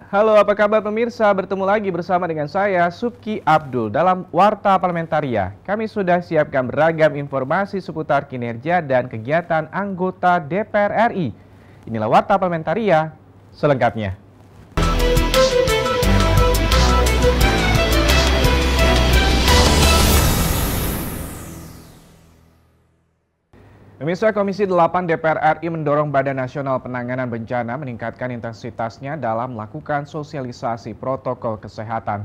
Halo, apa kabar pemirsa? Bertemu lagi bersama dengan saya, Subki Abdul, dalam Warta Parlementaria. Kami sudah siapkan beragam informasi seputar kinerja dan kegiatan anggota DPR RI. Inilah Warta Parlementaria selengkapnya. Pemirsa, Komisi 8 DPR RI mendorong Badan Nasional Penanganan Bencana meningkatkan intensitasnya dalam melakukan sosialisasi protokol kesehatan.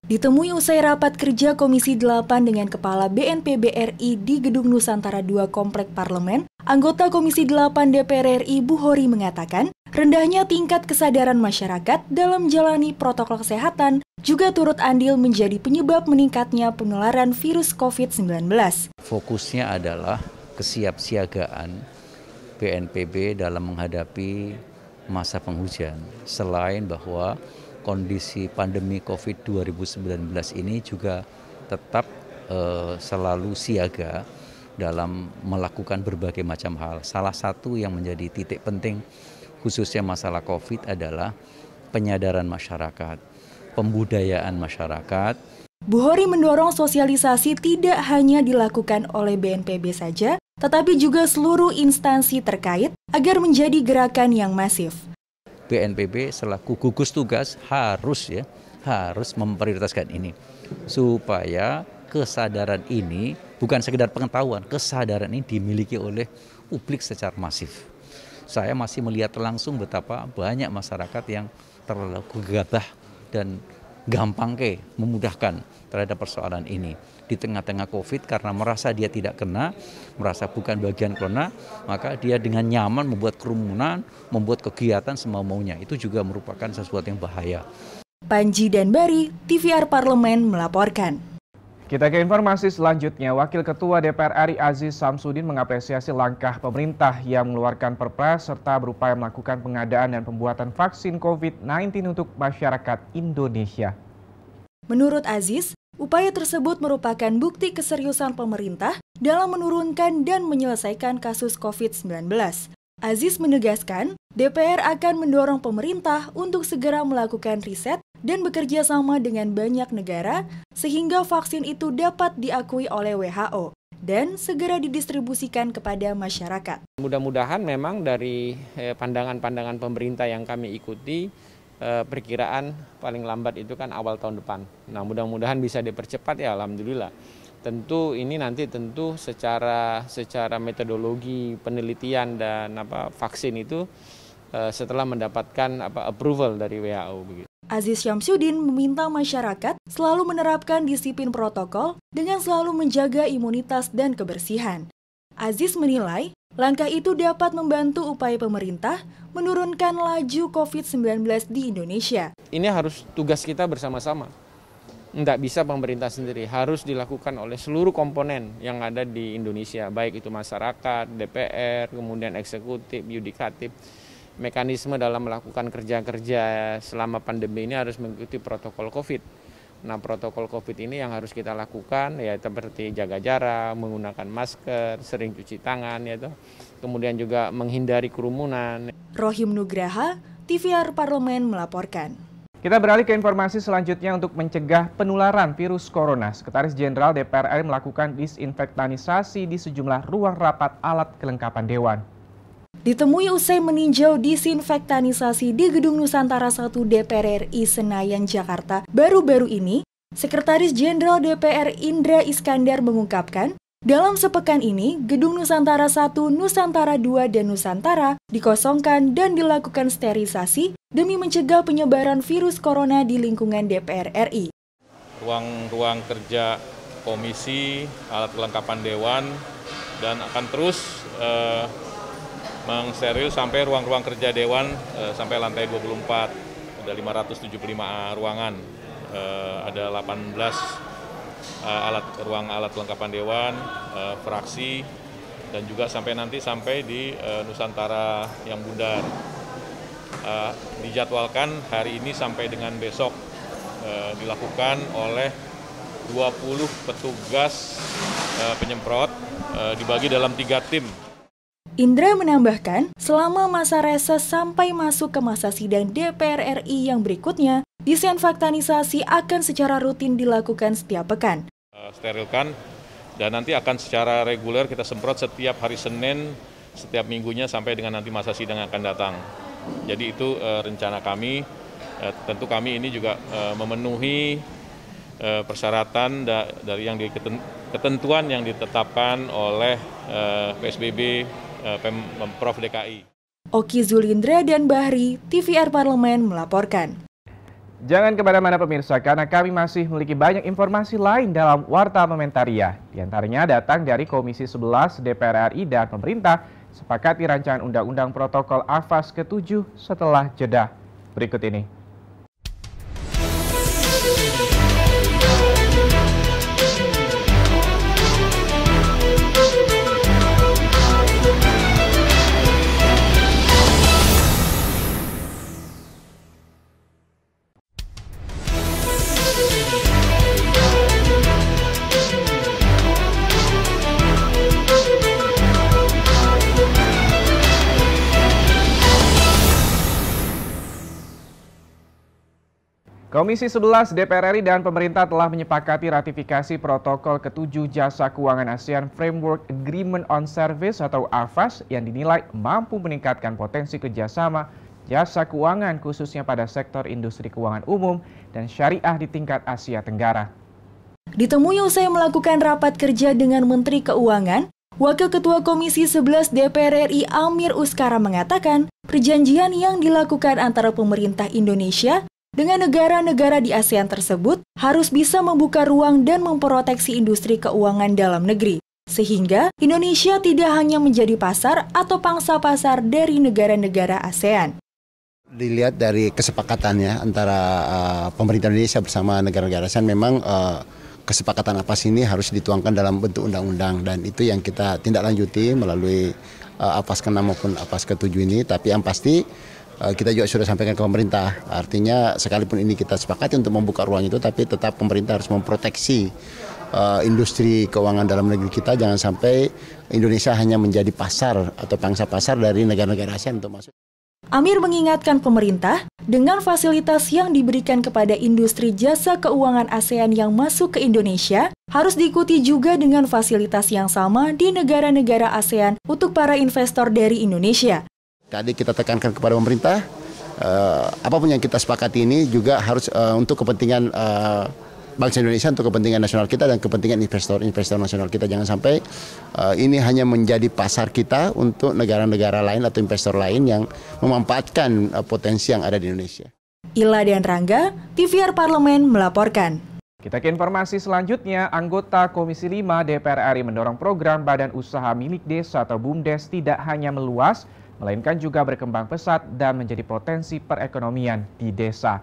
Ditemui usai rapat kerja Komisi 8 dengan Kepala BNPB RI di Gedung Nusantara II Komplek Parlemen, anggota Komisi 8 DPR RI Buhori mengatakan, rendahnya tingkat kesadaran masyarakat dalam menjalani protokol kesehatan juga turut andil menjadi penyebab meningkatnya penularan virus COVID-19. Fokusnya adalah kesiapsiagaan BNPB dalam menghadapi masa penghujan. Selain bahwa kondisi pandemi COVID 2019 ini juga tetap selalu siaga dalam melakukan berbagai macam hal. Salah satu yang menjadi titik penting khususnya masalah COVID adalah penyadaran masyarakat, pembudayaan masyarakat. Buhori mendorong sosialisasi tidak hanya dilakukan oleh BNPB saja, tetapi juga seluruh instansi terkait agar menjadi gerakan yang masif. BNPB selaku gugus tugas harus memprioritaskan ini supaya kesadaran ini bukan sekedar pengetahuan, kesadaran ini dimiliki oleh publik secara masif. Saya masih melihat langsung betapa banyak masyarakat yang terlalu gegabah dan gampang memudahkan terhadap persoalan ini. Di tengah-tengah COVID karena merasa dia tidak kena, merasa bukan bagian corona, maka dia dengan nyaman membuat kerumunan, membuat kegiatan semau-maunya. Itu juga merupakan sesuatu yang bahaya. Panji dan Bari, TVR Parlemen melaporkan. Kita ke informasi selanjutnya. Wakil Ketua DPR RI Aziz Samsudin mengapresiasi langkah pemerintah yang mengeluarkan Perpres serta berupaya melakukan pengadaan dan pembuatan vaksin COVID-19 untuk masyarakat Indonesia. Menurut Aziz, upaya tersebut merupakan bukti keseriusan pemerintah dalam menurunkan dan menyelesaikan kasus COVID-19. Aziz menegaskan, DPR akan mendorong pemerintah untuk segera melakukan riset dan bekerja sama dengan banyak negara sehingga vaksin itu dapat diakui oleh WHO dan segera didistribusikan kepada masyarakat. Mudah-mudahan memang dari pandangan-pandangan pemerintah yang kami ikuti, perkiraan paling lambat itu kan awal tahun depan. Nah, mudah-mudahan bisa dipercepat ya, alhamdulillah. Tentu ini nanti secara metodologi penelitian dan vaksin itu setelah mendapatkan approval dari WHO begitu. Aziz Syamsuddin meminta masyarakat selalu menerapkan disiplin protokol dengan selalu menjaga imunitas dan kebersihan. Aziz menilai, langkah itu dapat membantu upaya pemerintah menurunkan laju COVID-19 di Indonesia. Ini harus tugas kita bersama-sama. Tidak bisa pemerintah sendiri, harus dilakukan oleh seluruh komponen yang ada di Indonesia, baik itu masyarakat, DPR, kemudian eksekutif, yudikatif. Mekanisme dalam melakukan kerja-kerja selama pandemi ini harus mengikuti protokol COVID. Nah, protokol COVID ini yang harus kita lakukan ya seperti jaga jarak, menggunakan masker, sering cuci tangan, kemudian juga menghindari kerumunan. Rohim Nugraha, TVR Parlemen melaporkan. Kita beralih ke informasi selanjutnya untuk mencegah penularan virus corona. Sekretaris Jenderal DPR RI melakukan disinfektanisasi di sejumlah ruang rapat alat kelengkapan Dewan. Ditemui usai meninjau disinfektanisasi di Gedung Nusantara I DPR RI Senayan, Jakarta baru-baru ini, Sekretaris Jenderal DPR Indra Iskandar mengungkapkan, dalam sepekan ini, Gedung Nusantara I, Nusantara II, dan Nusantara dikosongkan dan dilakukan sterilisasi demi mencegah penyebaran virus corona di lingkungan DPR RI. Ruang-ruang kerja komisi, alat kelengkapan Dewan, dan akan terus mengsteril sampai ruang-ruang kerja Dewan sampai lantai 24, ada 575 ruangan, ada 18 ruang alat kelengkapan Dewan, fraksi, dan juga sampai di Nusantara yang bundar. Dijadwalkan hari ini sampai dengan besok dilakukan oleh 20 petugas penyemprot dibagi dalam 3 tim. Indra menambahkan, selama masa reses sampai masuk ke masa sidang DPR RI yang berikutnya, disinfektanisasi akan secara rutin dilakukan setiap pekan. Sterilkan dan nanti akan secara reguler kita semprot setiap hari Senin, setiap minggunya sampai dengan nanti masa sidang yang akan datang. Jadi itu rencana kami. Tentu kami ini juga memenuhi persyaratan dari yang ketentuan yang ditetapkan oleh PSBB Pemprov DKI. Oki Zulindra dan Bahri, TVR Parlemen melaporkan. Jangan kemana-mana pemirsa, karena kami masih memiliki banyak informasi lain dalam Warta Parlementaria. Di antaranya datang dari Komisi 11 DPR RI dan pemerintah sepakati rancangan Undang-Undang Protokol AFAS ke-7 setelah jeda. Berikut ini. Komisi 11 DPR RI dan pemerintah telah menyepakati ratifikasi protokol ke-7 Jasa Keuangan ASEAN Framework Agreement on Service atau AFAS yang dinilai mampu meningkatkan potensi kerjasama jasa keuangan khususnya pada sektor industri keuangan umum dan syariah di tingkat Asia Tenggara. Ditemui usai melakukan rapat kerja dengan Menteri Keuangan, Wakil Ketua Komisi 11 DPR RI Amir Uskara mengatakan perjanjian yang dilakukan antara pemerintah Indonesia dengan negara-negara di ASEAN tersebut harus bisa membuka ruang dan memproteksi industri keuangan dalam negeri, sehingga Indonesia tidak hanya menjadi pasar atau pangsa pasar dari negara-negara ASEAN. Dilihat dari kesepakatannya antara pemerintah Indonesia bersama negara-negara ASEAN, memang kesepakatan AFAS ini harus dituangkan dalam bentuk undang-undang, dan itu yang kita tindak lanjuti melalui AFAS ke-6 maupun AFAS ke-7 ini. Tapi yang pasti kita juga sudah sampaikan ke pemerintah, artinya sekalipun ini kita sepakati untuk membuka ruang itu, tapi tetap pemerintah harus memproteksi industri keuangan dalam negeri kita, jangan sampai Indonesia hanya menjadi pasar atau pangsa pasar dari negara-negara ASEAN untuk masuk. Amir mengingatkan pemerintah, dengan fasilitas yang diberikan kepada industri jasa keuangan ASEAN yang masuk ke Indonesia, harus diikuti juga dengan fasilitas yang sama di negara-negara ASEAN untuk para investor dari Indonesia. Tadi kita tekankan kepada pemerintah, apapun yang kita sepakati ini juga harus untuk kepentingan bangsa Indonesia, untuk kepentingan nasional kita dan kepentingan investor nasional kita. Jangan sampai ini hanya menjadi pasar kita untuk negara-negara lain atau investor lain yang memanfaatkan potensi yang ada di Indonesia. Ila dan Rangga, TVR Parlemen melaporkan. Kita ke informasi selanjutnya, anggota Komisi 5 DPR RI mendorong program Badan Usaha Milik Desa atau BUMDes tidak hanya meluas, melainkan juga berkembang pesat dan menjadi potensi perekonomian di desa.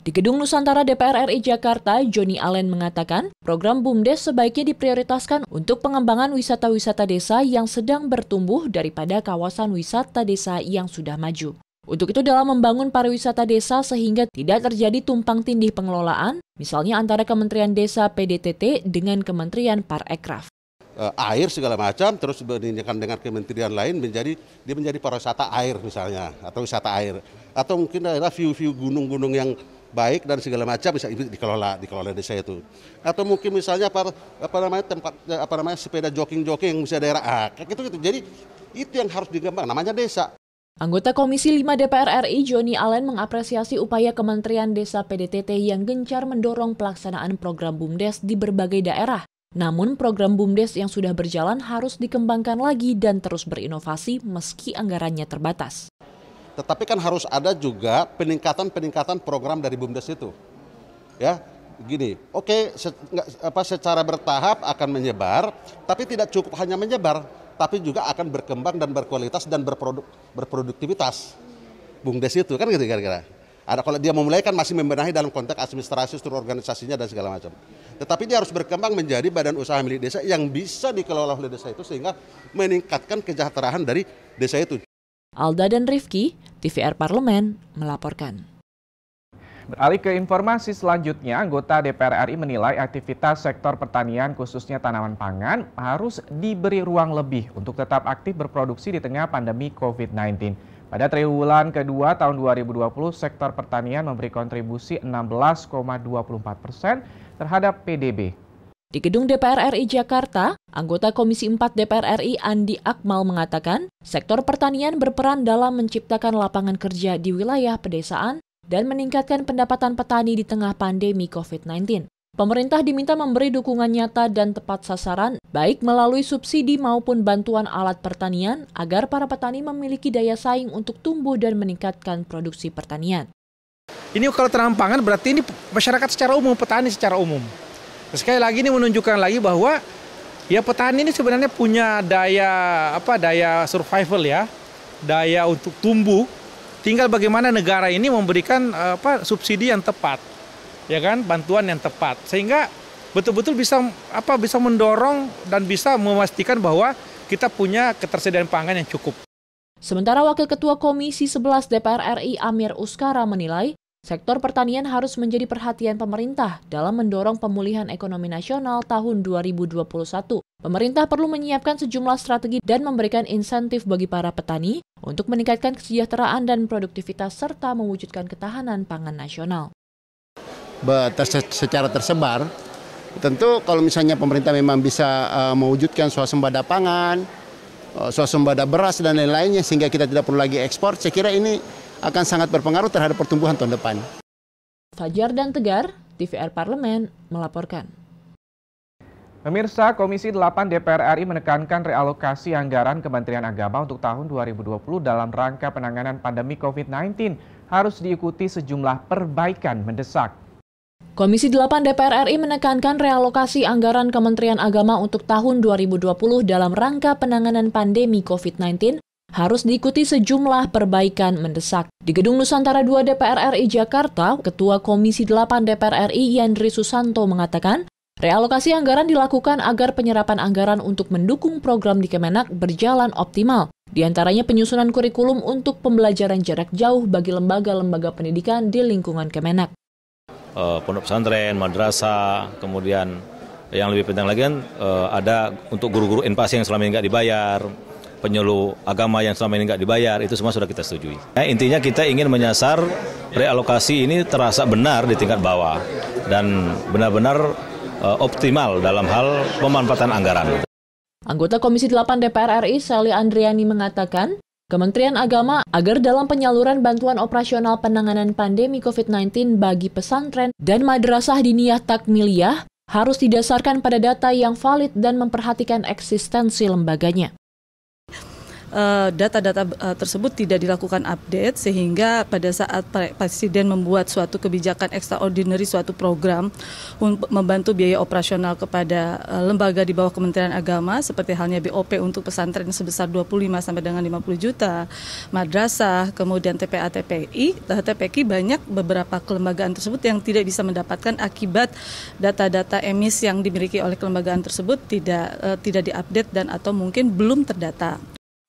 Di Gedung Nusantara DPR RI Jakarta, Joni Allen mengatakan program BUMDes sebaiknya diprioritaskan untuk pengembangan wisata-wisata desa yang sedang bertumbuh daripada kawasan wisata desa yang sudah maju. Untuk itu dalam membangun pariwisata desa sehingga tidak terjadi tumpang tindih pengelolaan, misalnya antara Kementerian Desa PDTT dengan Kementerian Parekraf. Air segala macam, terus dibandingkan dengan kementerian lain dia menjadi pariwisata air misalnya, atau wisata air, atau mungkin adalah view gunung-gunung yang baik dan segala macam bisa dikelola desa itu, atau mungkin misalnya tempat sepeda jogging misalnya daerah kayak gitu. Jadi itu yang harus digembang, namanya desa. Anggota Komisi 5 DPR RI Joni Allen mengapresiasi upaya Kementerian Desa PDTT yang gencar mendorong pelaksanaan program BUMDes di berbagai daerah. Namun program BUMDes yang sudah berjalan harus dikembangkan lagi dan terus berinovasi meski anggarannya terbatas. Tetapi kan harus ada juga peningkatan program dari BUMDes itu. Ya, gini, oke, secara bertahap akan menyebar, tapi tidak cukup hanya menyebar, tapi juga akan berkembang dan berkualitas dan berproduktivitas. BUMDes itu kan gitu kira-kira. Ada kalau dia memulai kan masih membenahi dalam konteks administrasi, struktur organisasinya dan segala macam. Tetapi dia harus berkembang menjadi badan usaha milik desa yang bisa dikelola oleh desa itu sehingga meningkatkan kesejahteraan dari desa itu. Alda dan Rifki, TVR Parlemen, melaporkan. Beralih ke informasi selanjutnya, anggota DPR RI menilai aktivitas sektor pertanian khususnya tanaman pangan harus diberi ruang lebih untuk tetap aktif berproduksi di tengah pandemi COVID-19. Pada triwulan kedua tahun 2020, sektor pertanian memberi kontribusi 16,24% terhadap PDB. Di gedung DPR RI Jakarta, anggota Komisi 4 DPR RI Andi Akmal mengatakan, sektor pertanian berperan dalam menciptakan lapangan kerja di wilayah pedesaan dan meningkatkan pendapatan petani di tengah pandemi COVID-19. Pemerintah diminta memberi dukungan nyata dan tepat sasaran, baik melalui subsidi maupun bantuan alat pertanian, agar para petani memiliki daya saing untuk tumbuh dan meningkatkan produksi pertanian. Ini kalau tanaman pangan berarti ini masyarakat secara umum, petani secara umum. Sekali lagi ini menunjukkan lagi bahwa ya petani ini sebenarnya punya daya survival ya, daya untuk tumbuh. Tinggal bagaimana negara ini memberikan subsidi yang tepat, ya kan, bantuan yang tepat, sehingga betul-betul bisa mendorong dan bisa memastikan bahwa kita punya ketersediaan pangan yang cukup. Sementara Wakil Ketua Komisi 11 DPR RI Amir Uskara menilai, sektor pertanian harus menjadi perhatian pemerintah dalam mendorong pemulihan ekonomi nasional tahun 2021. Pemerintah perlu menyiapkan sejumlah strategi dan memberikan insentif bagi para petani untuk meningkatkan kesejahteraan dan produktivitas serta mewujudkan ketahanan pangan nasional. Secara tersebar, tentu kalau misalnya pemerintah memang bisa mewujudkan swasembada pangan, swasembada beras dan lain-lainnya sehingga kita tidak perlu lagi ekspor, saya kira ini akan sangat berpengaruh terhadap pertumbuhan tahun depan. Fajar dan Tegar, TVR Parlemen, melaporkan. Pemirsa, Komisi 8 DPR RI menekankan realokasi anggaran Kementerian Agama untuk tahun 2020 dalam rangka penanganan pandemi COVID-19 harus diikuti sejumlah perbaikan mendesak. Komisi 8 DPR RI menekankan realokasi anggaran Kementerian Agama untuk tahun 2020 dalam rangka penanganan pandemi COVID-19 harus diikuti sejumlah perbaikan mendesak. Di Gedung Nusantara 2 DPR RI Jakarta, Ketua Komisi 8 DPR RI Yandri Susanto mengatakan, realokasi anggaran dilakukan agar penyerapan anggaran untuk mendukung program di Kemenak berjalan optimal. Di antaranya penyusunan kurikulum untuk pembelajaran jarak jauh bagi lembaga-lembaga pendidikan di lingkungan Kemenak. Pondok pesantren, madrasah, kemudian yang lebih penting lagi kan ada untuk guru-guru NPAS yang selama ini nggak dibayar, penyuluh agama yang selama ini nggak dibayar, itu semua sudah kita setujui. Intinya kita ingin menyasar realokasi ini terasa benar di tingkat bawah dan benar-benar optimal dalam hal pemanfaatan anggaran. Anggota Komisi 8 DPR RI Sally Andriani mengatakan, Kementerian Agama agar dalam penyaluran bantuan operasional penanganan pandemi COVID-19 bagi pesantren dan madrasah diniyah takmiliyah harus didasarkan pada data yang valid dan memperhatikan eksistensi lembaganya. Data-data tersebut tidak dilakukan update sehingga pada saat Presiden membuat suatu kebijakan extraordinary, suatu program untuk membantu biaya operasional kepada lembaga di bawah Kementerian Agama seperti halnya BOP untuk pesantren sebesar 25 sampai dengan 50 juta, madrasah, kemudian TPA, TPQ, banyak beberapa kelembagaan tersebut yang tidak bisa mendapatkan akibat data-data emis yang dimiliki oleh kelembagaan tersebut tidak diupdate dan atau mungkin belum terdata.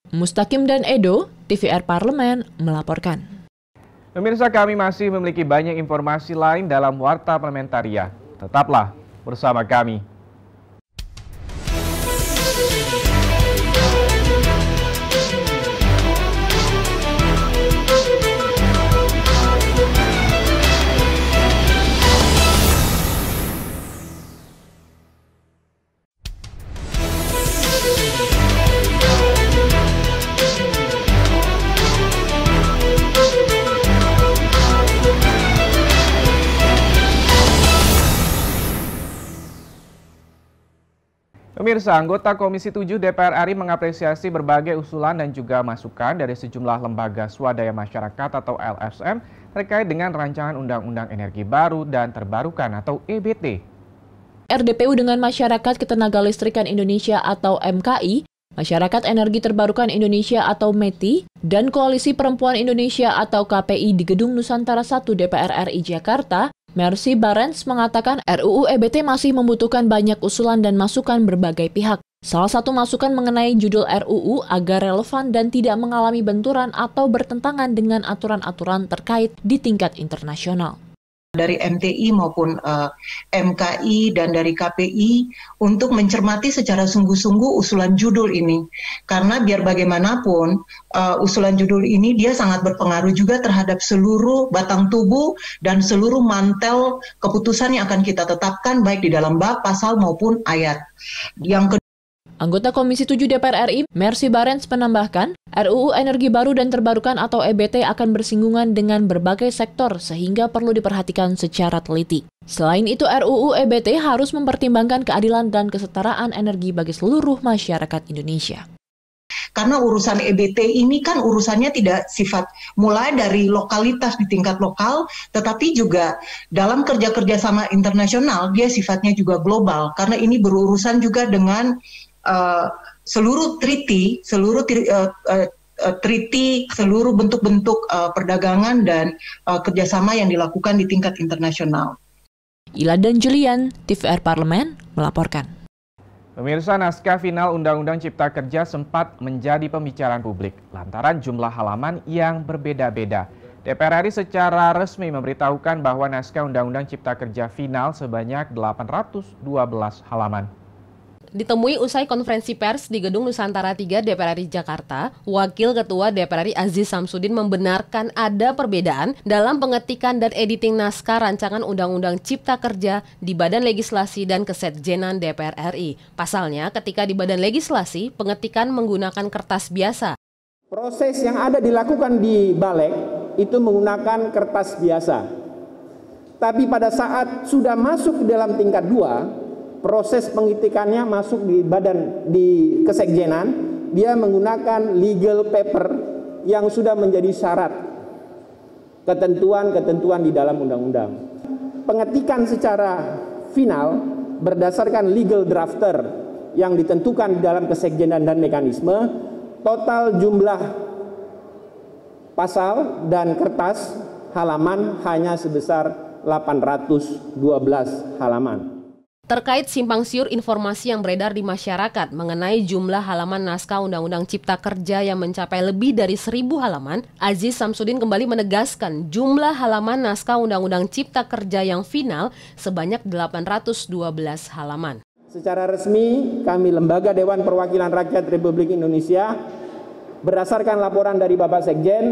Mustaqim dan Edo, TVR Parlemen, melaporkan. Pemirsa, kami masih memiliki banyak informasi lain dalam Warta Parlementaria. Tetaplah bersama kami. Pemirsa, anggota Komisi 7 DPR RI mengapresiasi berbagai usulan dan juga masukan dari sejumlah lembaga swadaya masyarakat atau LSM terkait dengan rancangan Undang-Undang Energi Baru dan Terbarukan atau EBT. RDPU dengan Masyarakat Ketenagalistrikan Indonesia atau MKI, Masyarakat Energi Terbarukan Indonesia atau METI, dan Koalisi Perempuan Indonesia atau KPI di Gedung Nusantara 1 DPR RI Jakarta, Mercy Barens mengatakan RUU EBT masih membutuhkan banyak usulan dan masukan berbagai pihak. Salah satu masukan mengenai judul RUU agar relevan dan tidak mengalami benturan atau bertentangan dengan aturan-aturan terkait di tingkat internasional. dari MTI maupun MKI dan dari KPI untuk mencermati secara sungguh-sungguh usulan judul ini. Karena biar bagaimanapun usulan judul ini dia sangat berpengaruh juga terhadap seluruh batang tubuh dan seluruh mantel keputusan yang akan kita tetapkan baik di dalam bab, pasal maupun ayat. Yang Anggota Komisi 7 DPR RI, Mercy Barens menambahkan, RUU Energi Baru dan Terbarukan atau EBT akan bersinggungan dengan berbagai sektor sehingga perlu diperhatikan secara teliti. Selain itu, RUU EBT harus mempertimbangkan keadilan dan kesetaraan energi bagi seluruh masyarakat Indonesia. Karena urusan EBT ini kan urusannya tidak sifat mulai dari lokalitas di tingkat lokal, tetapi juga dalam kerja-kerja sama internasional dia sifatnya juga global. Karena ini berurusan juga dengan seluruh treaty, seluruh bentuk-bentuk perdagangan dan kerjasama yang dilakukan di tingkat internasional. Ila dan Julian, TVR Parlemen, melaporkan. Pemirsa, naskah final Undang-Undang Cipta Kerja sempat menjadi pembicaraan publik lantaran jumlah halaman yang berbeda-beda. DPR RI secara resmi memberitahukan bahwa naskah Undang-Undang Cipta Kerja final sebanyak 812 halaman. Ditemui usai konferensi pers di Gedung Nusantara 3 DPR RI Jakarta, Wakil Ketua DPR RI Aziz Samsudin membenarkan ada perbedaan dalam pengetikan dan editing naskah rancangan Undang-Undang Cipta Kerja di Badan Legislasi dan Kesekjenan DPR RI. Pasalnya, ketika di Badan Legislasi, pengetikan menggunakan kertas biasa. Proses yang ada dilakukan di Balek itu menggunakan kertas biasa. Tapi pada saat sudah masuk ke dalam tingkat 2, proses pengetikannya masuk di Kesekjenan, dia menggunakan legal paper yang sudah menjadi syarat ketentuan-ketentuan di dalam undang-undang. Pengetikan secara final berdasarkan legal drafter yang ditentukan di dalam Kesekjenan dan mekanisme, total jumlah pasal dan kertas halaman hanya sebesar 812 halaman. Terkait simpang siur informasi yang beredar di masyarakat mengenai jumlah halaman naskah Undang-Undang Cipta Kerja yang mencapai lebih dari 1.000 halaman, Aziz Samsudin kembali menegaskan jumlah halaman naskah Undang-Undang Cipta Kerja yang final sebanyak 812 halaman. Secara resmi, kami Lembaga Dewan Perwakilan Rakyat Republik Indonesia berdasarkan laporan dari Bapak Sekjen,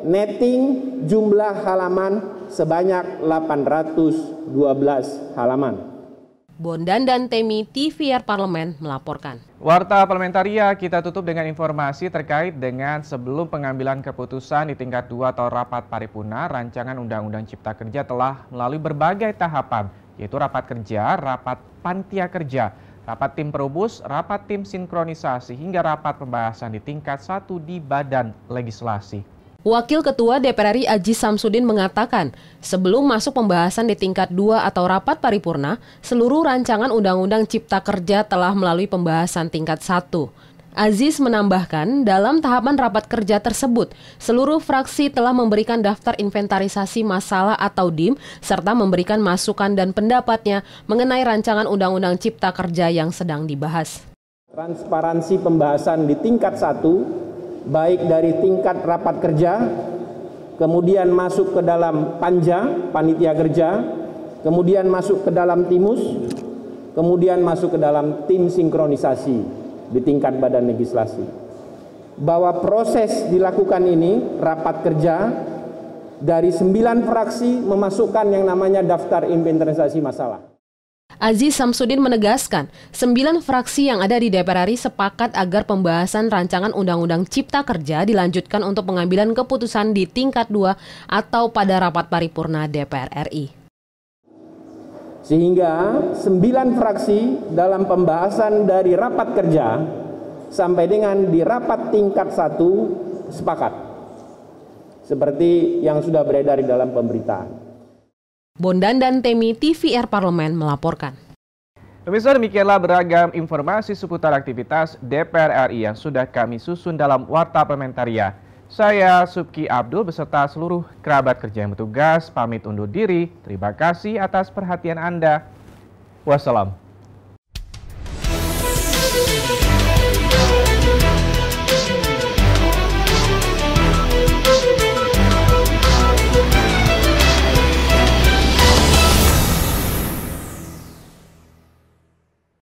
netting jumlah halaman sebanyak 812 halaman. Bondan dan Temi, TVR Parlemen melaporkan. Warta Parlementaria kita tutup dengan informasi terkait dengan sebelum pengambilan keputusan di tingkat 2 atau rapat paripurna, rancangan Undang-Undang Cipta Kerja telah melalui berbagai tahapan, yaitu rapat kerja, rapat panitia kerja, rapat tim perubus, rapat tim sinkronisasi, hingga rapat pembahasan di tingkat 1 di Badan Legislasi. Wakil Ketua DPR RI Aziz Samsudin mengatakan, sebelum masuk pembahasan di tingkat 2 atau rapat paripurna, seluruh rancangan Undang-Undang Cipta Kerja telah melalui pembahasan tingkat 1. Aziz menambahkan, dalam tahapan rapat kerja tersebut, seluruh fraksi telah memberikan daftar inventarisasi masalah atau DIM, serta memberikan masukan dan pendapatnya mengenai rancangan Undang-Undang Cipta Kerja yang sedang dibahas. Transparansi pembahasan di tingkat 1, baik dari tingkat rapat kerja, kemudian masuk ke dalam panja, panitia kerja, kemudian masuk ke dalam timus, kemudian masuk ke dalam tim sinkronisasi di tingkat badan legislasi. Bahwa proses dilakukan ini, rapat kerja, dari 9 fraksi memasukkan yang namanya daftar inventarisasi masalah. Aziz Samsudin menegaskan, 9 fraksi yang ada di DPR RI sepakat agar pembahasan rancangan Undang-Undang Cipta Kerja dilanjutkan untuk pengambilan keputusan di tingkat 2 atau pada rapat paripurna DPR RI. Sehingga 9 fraksi dalam pembahasan dari rapat kerja sampai dengan di rapat tingkat 1 sepakat. Seperti yang sudah beredar di dalam pemberitaan. Bondan dan Temi, TVR Parlemen melaporkan. Pemirsa, demikianlah beragam informasi seputar aktivitas DPR RI yang sudah kami susun dalam Warta Parlementaria. Saya Subki Abdul beserta seluruh kerabat kerja yang bertugas pamit undur diri. Terima kasih atas perhatian Anda. Wassalam.